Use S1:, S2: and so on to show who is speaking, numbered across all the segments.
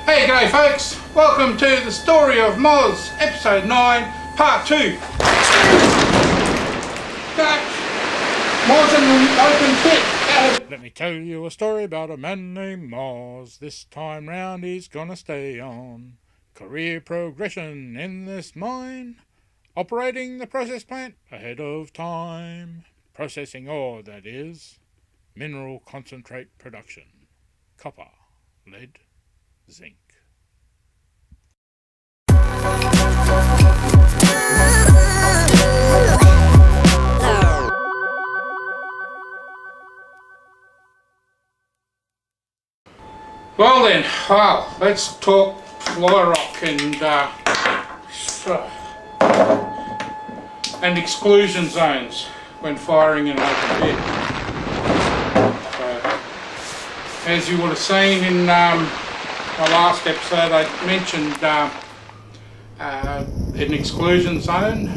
S1: Hey, g'day folks, welcome to the story of Moz, episode 9, part 2. Moz in the open pit.
S2: Let me tell you a story about a man named Moz. This time round he's gonna stay on. Career progression in this mine. Operating the process plant ahead of time. Processing ore, that is. Mineral concentrate production. Copper, lead, zinc.
S1: Well then, let's talk fly rock and exclusion zones when firing in an open pit. So, as you would have seen in my last episode, I mentioned an exclusion zone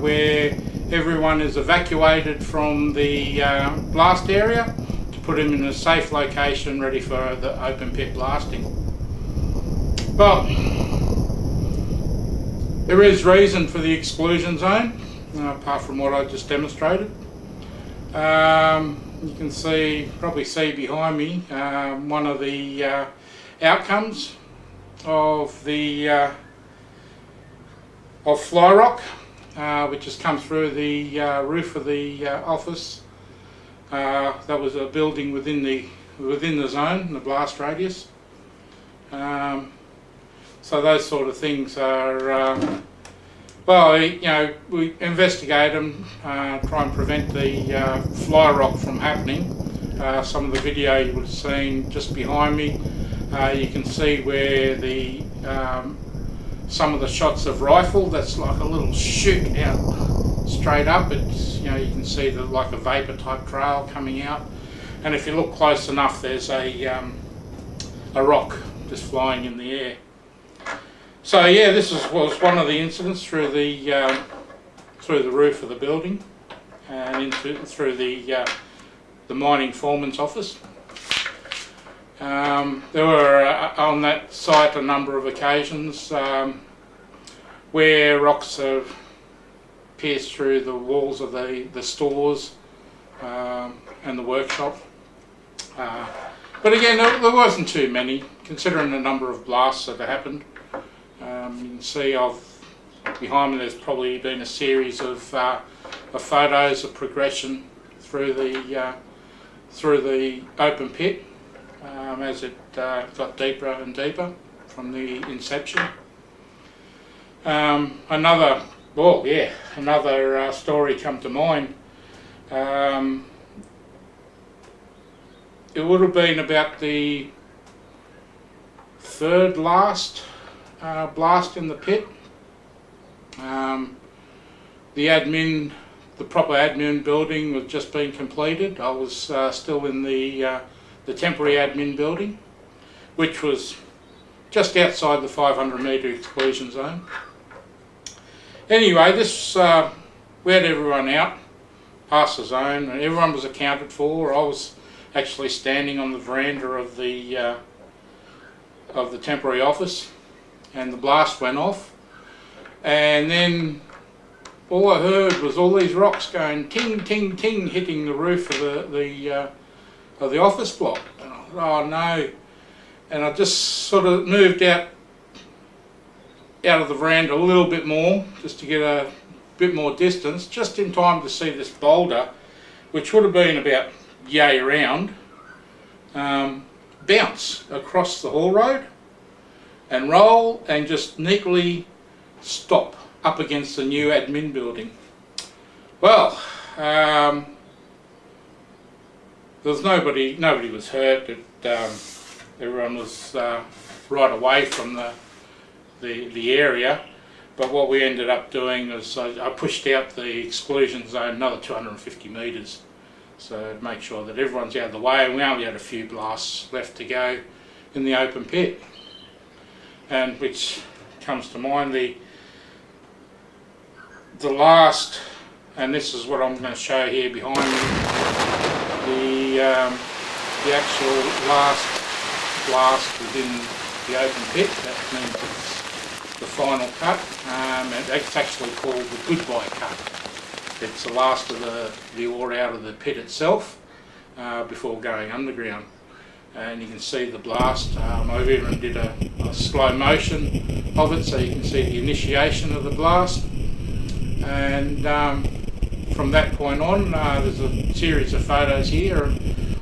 S1: where everyone is evacuated from the blast area to put them in a safe location ready for the open pit blasting. Well, there is reason for the exclusion zone, apart from what I just demonstrated. You can probably see behind me one of the outcomes of the of fly rock, which has come through the roof of the office. That was a building within the zone, the blast radius. So those sort of things are, we investigate them, try and prevent the fly rock from happening. Some of the video you would have seen just behind me, you can see where the some of the shots of rifle, that's like a little chute out straight up. It's, you can see like a vapor type trail coming out, and if you look close enough, there's a rock just flying in the air. So yeah, this was one of the incidents through the roof of the building and through the mining foreman's office. There were on that site a number of occasions where rocks have pierced through the walls of the stores and the workshop. But again, there wasn't too many, considering the number of blasts that have happened. You can see behind me there's probably been a series of photos of progression through the open pit as it got deeper and deeper from the inception. Another story come to mind. It would have been about the third last blast in the pit. The proper admin building was just being completed. I was still in the temporary admin building, which was just outside the 500 metre exclusion zone. Anyway, we had everyone out past the zone, and everyone was accounted for. I was actually standing on the veranda of the temporary office, and the blast went off, and then all I heard was all these rocks going ting ting ting, hitting the roof of the office block. And I thought, oh no! And I just sort of moved out of the veranda a little bit more, just to get a bit more distance, just in time to see this boulder, which would have been about yay round, bounce across the haul road and roll and just neatly stop up against the new admin building. Well, there was nobody was hurt. Everyone was right away from the area, but what we ended up doing was I pushed out the exclusion zone another 250 metres, so to make sure that everyone's out of the way, and we only had a few blasts left to go in the open pit. And which comes to mind, the last, and this is what I'm going to show here behind me, the actual last blast within the open pit. That means it's the final cut, and it's actually called the goodbye cut. It's the last of the ore out of the pit itself before going underground. And you can see the blast. I've even did a slow motion of it so you can see the initiation of the blast. And from that point on, there's a series of photos here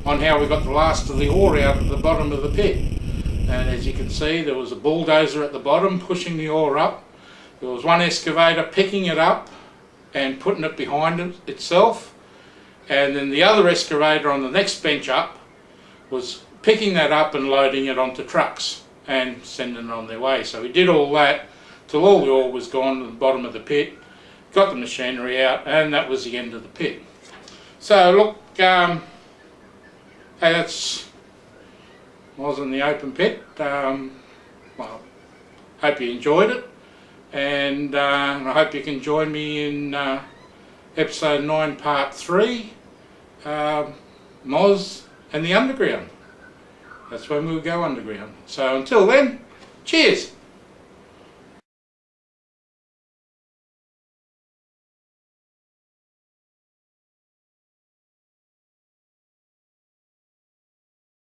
S1: on how we got the last of the ore out of the bottom of the pit. And as you can see, there was a bulldozer at the bottom pushing the ore up. There was one excavator picking it up and putting it behind itself. And then the other excavator on the next bench up was picking that up and loading it onto trucks and sending it on their way. So we did all that till all the ore was gone to the bottom of the pit, got the machinery out, and that was the end of the pit. So look, hey, that's was in the open pit. Well, hope you enjoyed it, and I hope you can join me in episode 9 part 3, Moz and the underground. That's when we'll go underground. So until then, cheers!